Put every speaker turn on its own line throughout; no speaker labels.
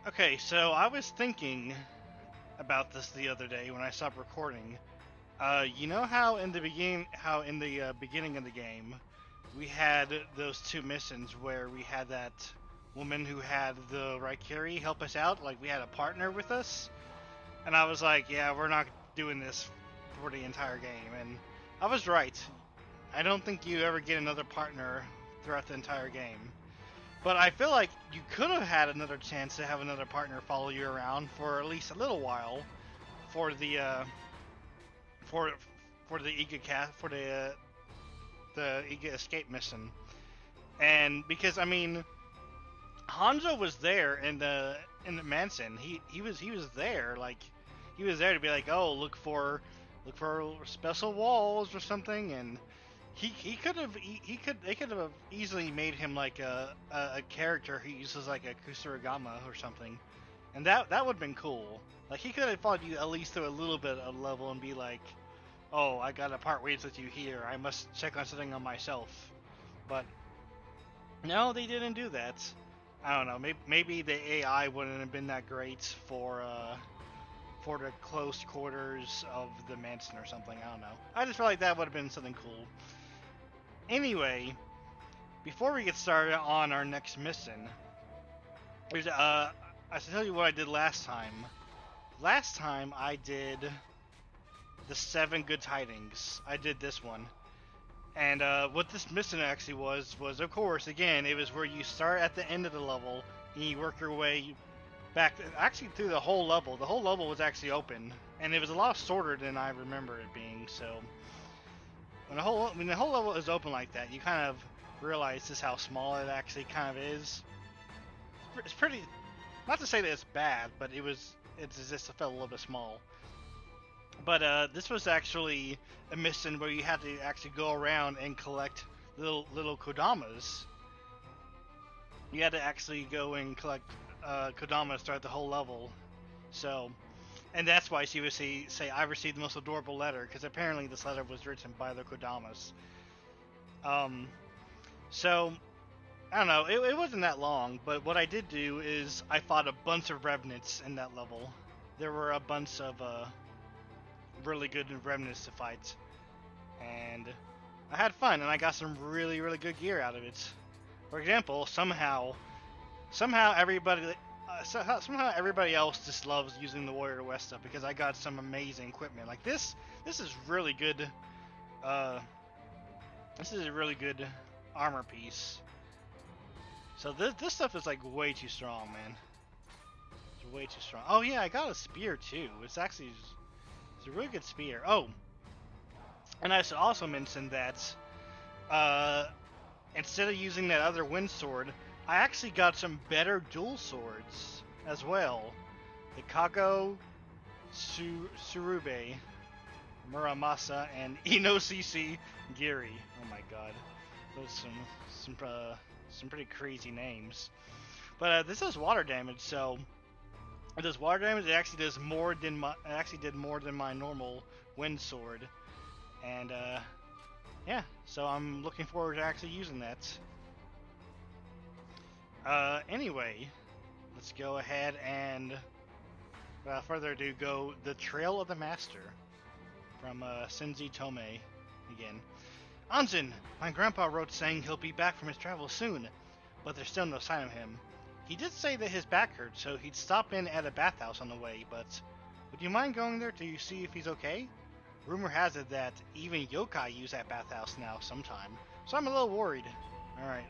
Okay, so I was thinking about this the other day when I stopped recording. You know how in the beginning of the game, we had those two missions where we had that woman who had the Raikiri help us out, like we had a partner with us, and I was like, yeah, we're not doing this for the entire game, and I was right. I don't think you ever get another partner throughout the entire game. But I feel like you could have had another chance to have another partner follow you around for at least a little while for the for for the the Iga escape mission. And because I mean Hanzo was there in the Mansion. He was there, like he was there to be like, oh, look for special walls or something. And he could have they could have easily made him like a character who uses like a Kusuragama or something, and that would have been cool. Like he could have followed you at least through a little bit of level and be like, oh, I gotta part ways with you here. I must check on something on myself. But no, they didn't do that. I don't know. Maybe the AI wouldn't have been that great for the close quarters of the mansion or something. I don't know. I just feel like that would have been something cool. Anyway, before we get started on our next mission, I should tell you what I did last time. Last time I did the 7 good tidings. I did this one. And what this mission actually was of course, again, it was where you start at the end of the level and you work your way back, actually through the whole level. The whole level was actually open, and it was a lot shorter than I remember it being, so when the whole level is open like that, you kind of realize just how small it actually kind of is. It's pretty, not to say that it's bad, but it's just felt a little bit small. But this was actually a mission where you had to actually go around and collect little kodamas. You had to actually go and collect kodamas throughout the whole level. So, and that's why she would say I received the most adorable letter, because apparently this letter was written by the kodamas. So I don't know. It wasn't that long, but what I did do is I fought a bunch of revenants in that level. There were a bunch of really good revenants to fight, and I had fun, and I got some really good gear out of it. For example, somehow everybody somehow everybody else just loves using the Warrior West stuff because I got some amazing equipment. Like this is really good. This is a really good armor piece. So this stuff is like way too strong, man. It's way too strong. Oh yeah, I got a spear too. It's a really good spear. Oh, and I should also mention that instead of using that other wind sword, I actually got some better dual swords as well. The Kago Surube, Muramasa, and Inosisi Giri. Oh my god, those some pretty crazy names. But this does water damage, so it does water damage. It actually does more than my normal wind sword, and yeah. So I'm looking forward to actually using that. Anyway, let's go ahead and, without further ado, go the Trail of the Master from Senji Tomei again. Anjin! My grandpa wrote saying he'll be back from his travels soon, but there's still no sign of him. He did say that his back hurt, so he'd stop in at a bathhouse on the way, but would you mind going there to see if he's okay? Rumor has it that even yokai use that bathhouse now sometime, so I'm a little worried. Alright.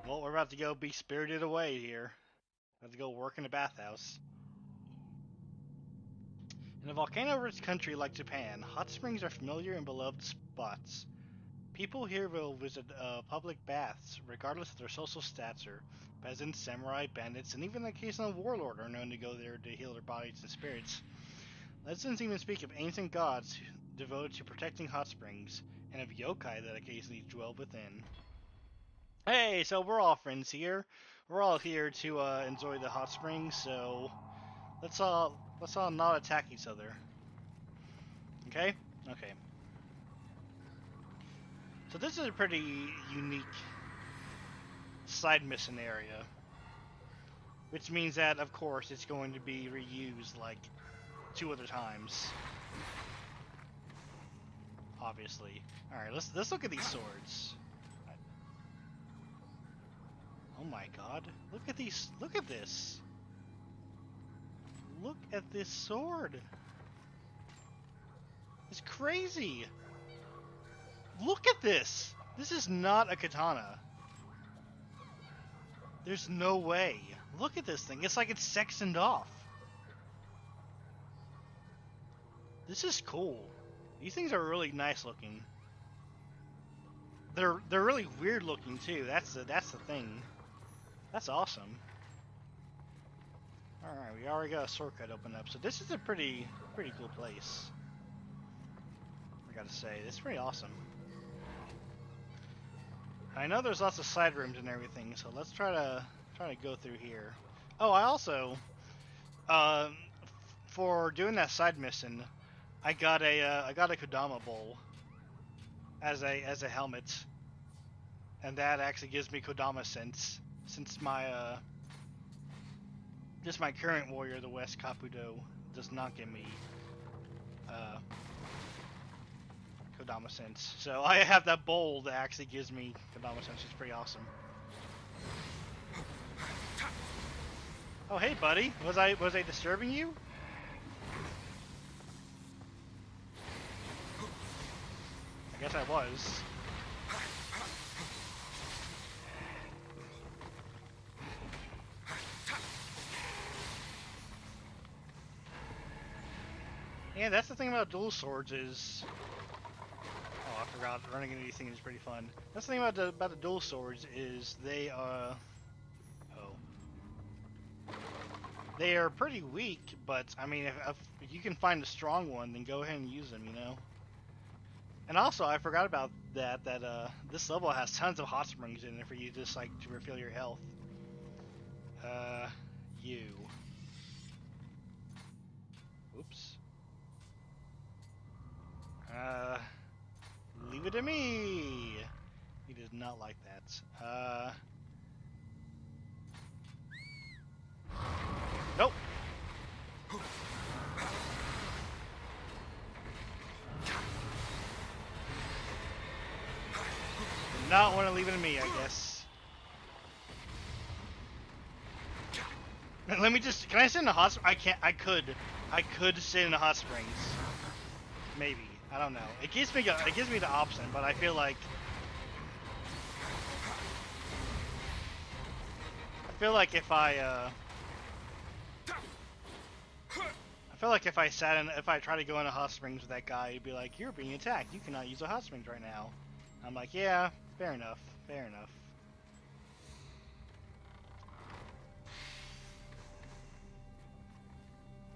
Well, we're about to go be spirited away here. About to go work in a bathhouse. In a volcano-rich country like Japan, hot springs are familiar and beloved spots. People here will visit public baths, regardless of their social stature. Peasants, samurai, bandits, and even the occasional warlord are known to go there to heal their bodies and spirits. Legends even speak of ancient gods devoted to protecting hot springs, and of yokai that occasionally dwell within. Hey, so we're all friends here. We're all here to enjoy the hot springs, so let's all not attack each other. Okay? Okay. So this is a pretty unique side mission area. which means that, of course, it's going to be reused like 2 other times. Obviously. All right, let's look at these swords. Oh my God! Look at these. Look at this. Look at this sword. It's crazy. Look at this. This is not a katana. There's no way. Look at this thing. It's like it's sectioned off. This is cool. These things are really nice looking. They're really weird looking too. That's the thing. That's awesome. All right, we already got a shortcut open up. So this is a pretty cool place. I gotta say, this is pretty awesome. I know there's lots of side rooms and everything, so let's try to go through here. Oh, I also, for doing that side mission, I got a Kodama bowl as a helmet, and that actually gives me Kodama sense, since my just my current warrior, the West Kabuto, does not give me Kodama sense. So I have that bowl that actually gives me Kodama sense. It's pretty awesome. Oh hey buddy, was I disturbing you? I guess I was. Yeah, that's the thing about dual swords is... Oh, I forgot. Running into these things is pretty fun. That's the thing about the dual swords is they they are pretty weak, but I mean, if you can find a strong one, then go ahead and use them, you know? And also, I forgot about that this level has tons of hot springs in it for you just like to refill your health. You. Oops. Leave it to me. He does not like that. Nope. Not want to leave it to me, I guess. Let me just. Can I sit in a hot? I can't. I could sit in the hot springs. Maybe. I don't know. It gives me the option, but I feel like if I try to go into hot springs with that guy, he'd be like, "You're being attacked. You cannot use the hot springs right now." I'm like, "Yeah, fair enough. Fair enough."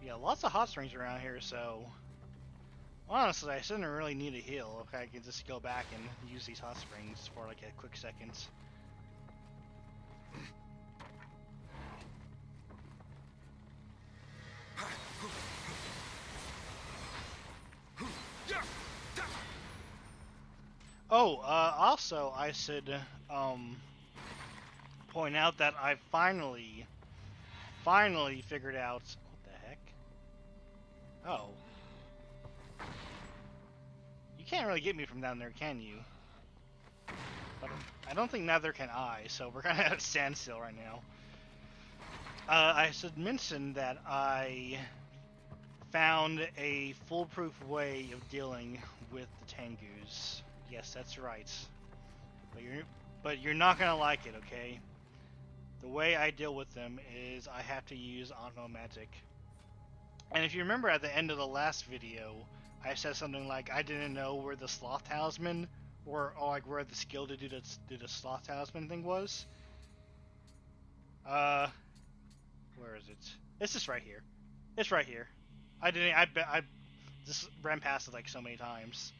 Yeah, lots of hot springs around here, so honestly, I shouldn't really need a heal if I can just go back and use these hot springs for like a quick second. Oh, also I should point out that I finally figured out what the heck. Oh. You can't really get me from down there, can you? But I don't think neither can I, so we're kind of at a standstill right now. I should mention that I found a foolproof way of dealing with the Tengus. Yes, that's right. But you're not gonna like it, okay? The way I deal with them is I have to use Onmo magic. And if you remember at the end of the last video, I said something like I didn't know where the sloth talisman or like where the skill to do the sloth talisman thing was. Where is it? It's just right here. It's right here. I just ran past it like so many times.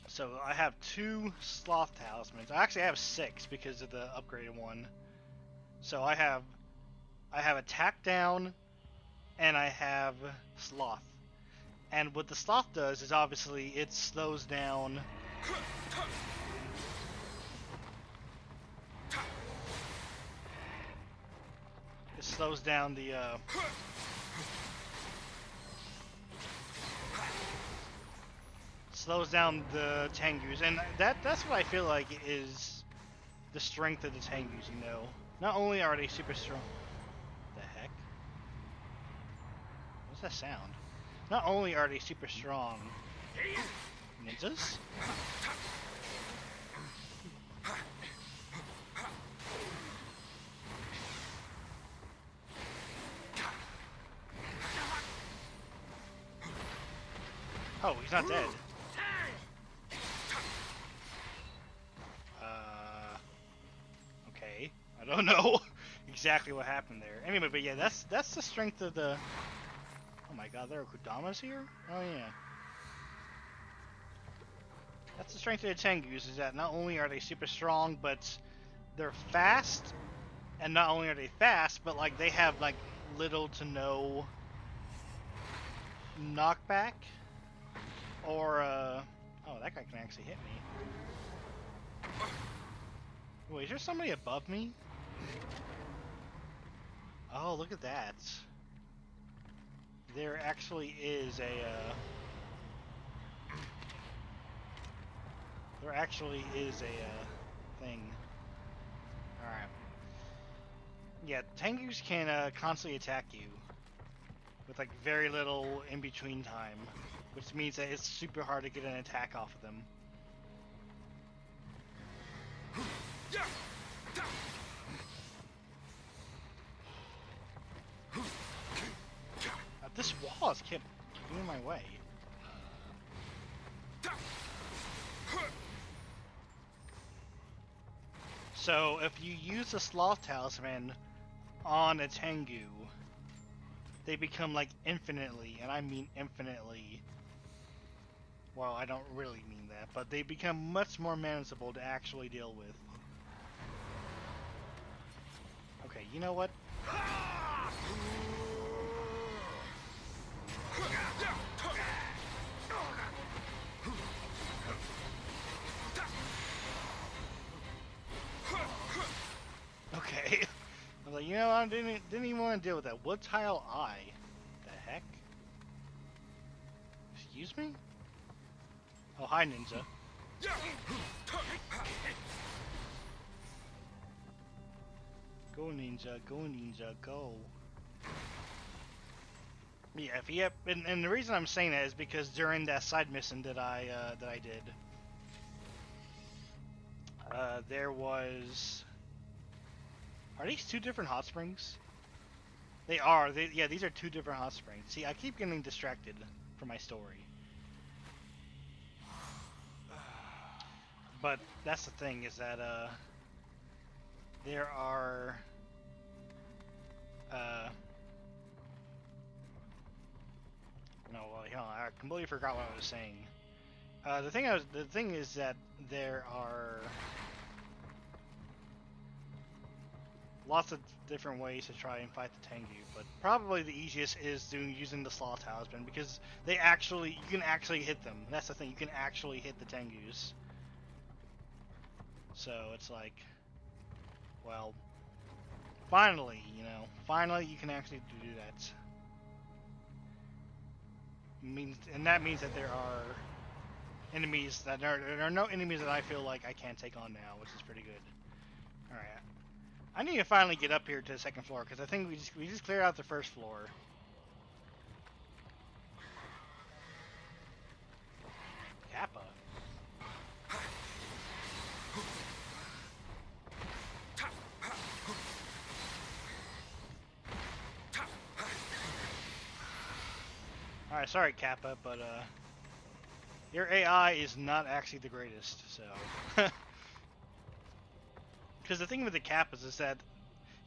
So I have 2 sloth talismans. I actually have 6 because of the upgraded one. So I have attack down, and I have sloth. And what the sloth does is obviously it slows down. slows down the Tengus, and that's what I feel like is the strength of the Tengus. You know, not only are they super strong. The heck? What's that sound? Not only are they super strong ninjas. Oh, he's not dead. Okay. I don't know exactly what happened there. Anyway, but yeah, that's the strength of the... Oh my god, there are Kudamas here? Oh yeah. That's the strength of the Tengus, is that not only are they super strong, but they're fast, and not only are they fast, but like they have like little to no knockback, or oh, that guy can actually hit me. Wait, is there somebody above me? Oh, look at that. There actually is a thing. Alright. Yeah, Tengus can constantly attack you with like very little in between time, which means that it's super hard to get an attack off of them. This wall has kept getting in my way. So if you use the Sloth Talisman on a Tengu, they become like infinitely, and I mean infinitely, well, I don't really mean that, but they become much more manageable to actually deal with. Okay, you know what? Okay. I was like, you know, I didn't even want to deal with that. Wood tile eye. The heck? Excuse me? Oh, hi, ninja. Go, ninja. Go, ninja. Go. Yeah, if you and the reason I'm saying that is because during that side mission that I did, there was. Are these two different hot springs? They are. Yeah, these are two different hot springs. See, I keep getting distracted from my story. But that's the thing, is that there are no, well, hold on, I completely forgot what I was saying. The thing is that there are lots of different ways to try and fight the Tengu, but probably the easiest is using the Sloth Talisman, because you can actually hit them. That's the thing, you can actually hit the Tengus. So it's like, well, finally, finally you can actually do that. And that means that there are enemies there are no enemies that I feel like I can't take on now, which is pretty good. All right. I need to finally get up here to the second floor, because I think we just cleared out the first floor. Kappa. Alright, sorry Kappa, but your AI is not actually the greatest, so. Because the thing with the Kappas is that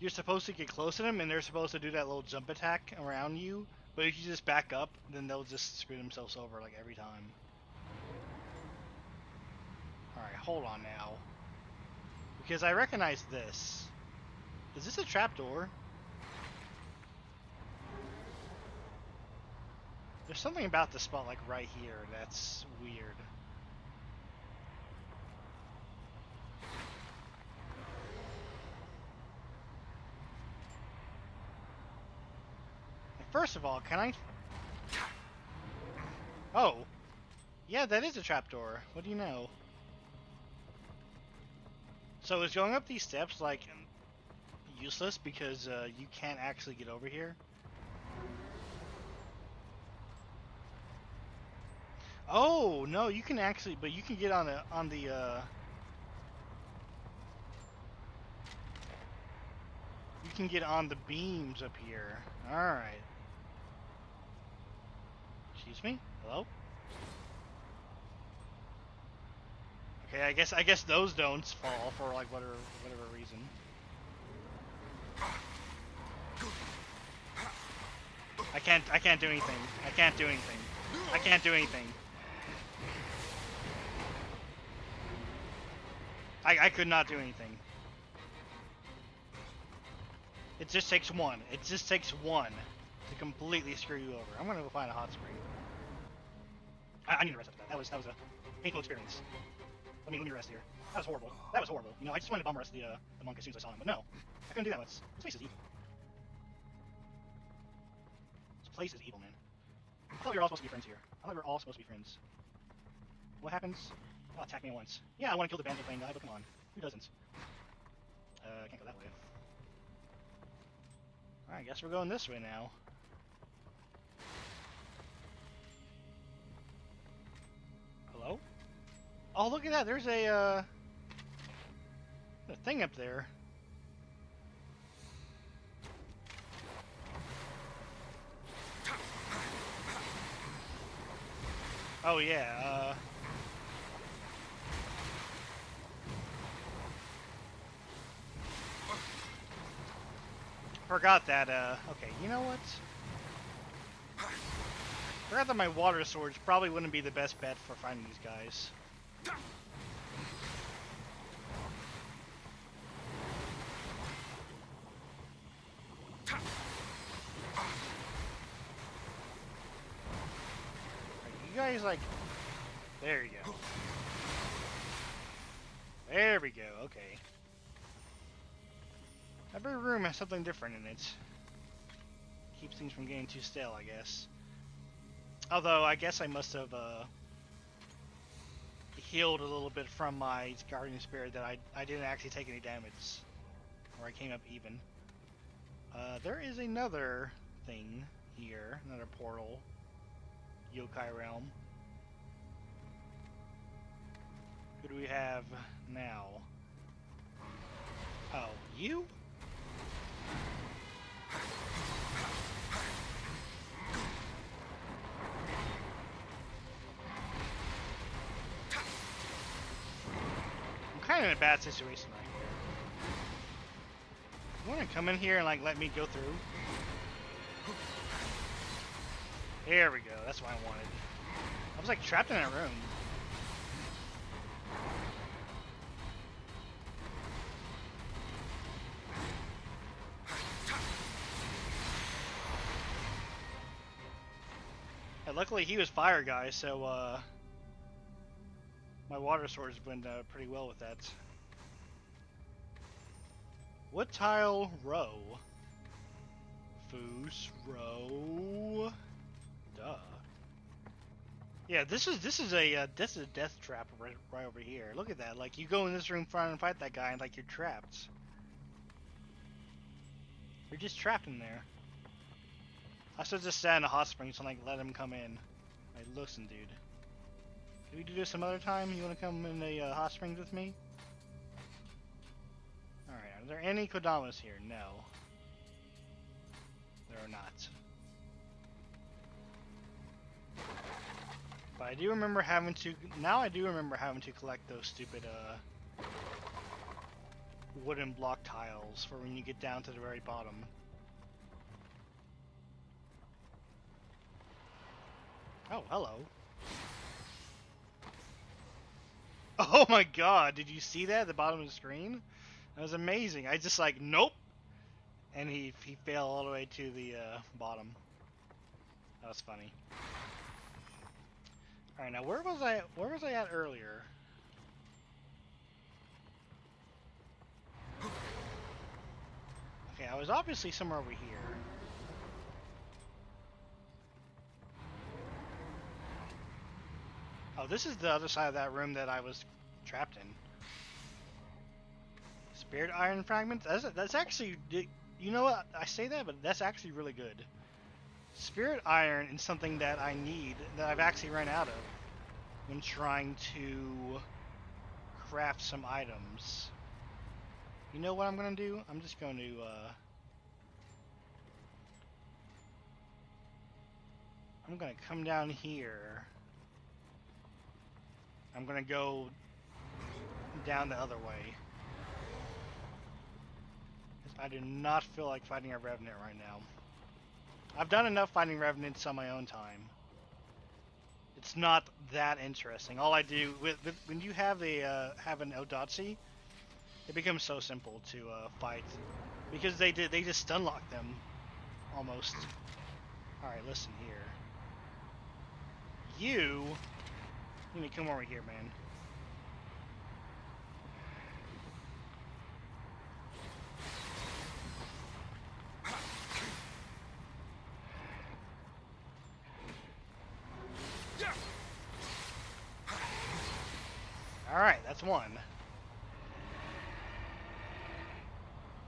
you're supposed to get close to them, and they're supposed to do that little jump attack around you, but if you just back up, then they'll just screw themselves over, like, every time. Alright, hold on now. Because I recognize this. Is this a trapdoor? There's something about this spot, like, right here, that's weird. First of all, can I... Oh. Yeah, that is a trapdoor. What do you know? So is going up these steps, like, useless because you can't actually get over here? Oh, no, you can actually... But you can get on the... You can get on the beams up here. Alright. Excuse me? Hello? Okay, I guess those don't fall for like whatever reason. I can't do anything. I can't do anything. I can't do anything. I could not do anything. It just takes one. It just takes one to completely screw you over. I'm gonna go find a hot spring. I need to rest after that. That was a painful experience. Let me rest here. That was horrible. That was horrible. You know, I just wanted to bum rush the monk as soon as I saw him, but no. I couldn't do that. This place is evil. This place is evil, man. I thought we were all supposed to be friends here. I thought we were all supposed to be friends. What happens? Oh, attack me once. Yeah, I want to kill the banjo playing guy, but come on. Who doesn't? I can't go that way. Alright, I guess we're going this way now. Hello? Oh, look at that. There's a thing up there. Oh, yeah, forgot that, okay, you know what? Forgot that my water swords probably wouldn't be the best bet for finding these guys. You guys, like... There you go. There we go, okay. Every room has something different in it. Keeps things from getting too stale, I guess. Although, I guess I must have, healed a little bit from my guardian spirit that I didn't actually take any damage. Or I came up even. There is another thing here. Another portal. Yokai realm. Who do we have now? Oh, you? I'm kind of in a bad situation right here. You want to come in here and like let me go through? There we go. That's what I wanted. I was like trapped in a room. And luckily he was fire guy, so my water sword's went pretty well with that. What tile row? Foos row. Duh. Yeah, this is a death trap right over here. Look at that. Like you go in this room trying to fight that guy and like you're trapped. You're just trapped in there. I should just stand in a hot spring so like let him come in. Like listen, dude. Can we do this some other time? You want to come in a hot springs with me? Alright, are there any kodamas here? No. There are not. But I do remember having to... Now I do remember having to collect those stupid, wooden block tiles for when you get down to the very bottom. Oh, hello. Oh my god, did you see that at the bottom of the screen? That was amazing. I just like, nope! And he fell all the way to the bottom. That was funny. Alright, now where was I at earlier? Okay, I was obviously somewhere over here. this is the other side of that room that I was trapped in. Spirit iron fragments? That's actually... You know what? I say that, but that's actually really good. Spirit iron is something that I need, that I've actually run out of when trying to craft some items. You know what I'm going to do? I'm just going to... I'm going to come down here. I'm going to go down the other way. I do not feel like fighting a Revenant right now. I've done enough fighting Revenants on my own time. It's not that interesting. All I do when you have have an Odatsi, it becomes so simple to fight because they just stun lock them almost. All right, listen here. You need to come over here, man. Alright, that's one.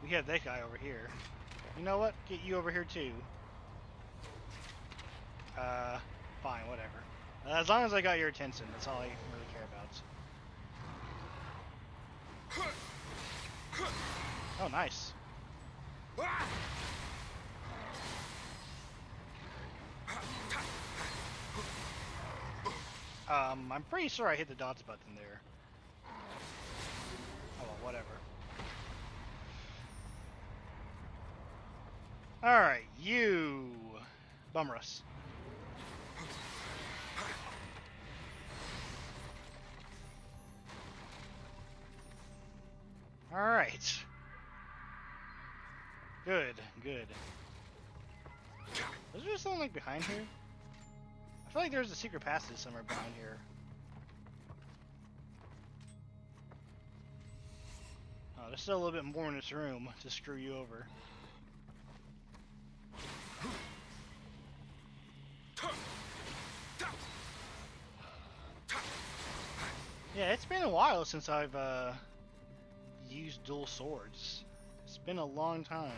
We have that guy over here. You know what? Get you over here too. Fine, whatever. As long as I got your attention, that's all I really care about. Oh, nice. I'm pretty sure I hit the dots button there. Oh, well, whatever. Alright, you... Bumrus. Alright. Good, good. Was there something like behind here? I feel like there's a secret passage somewhere behind here. Oh, there's still a little bit more in this room to screw you over. Yeah, it's been a while since I've used dual swords. It's been a long time.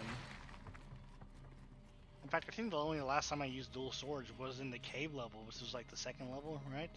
In fact, I think the last time I used dual swords was in the cave level, which was like the second level, right?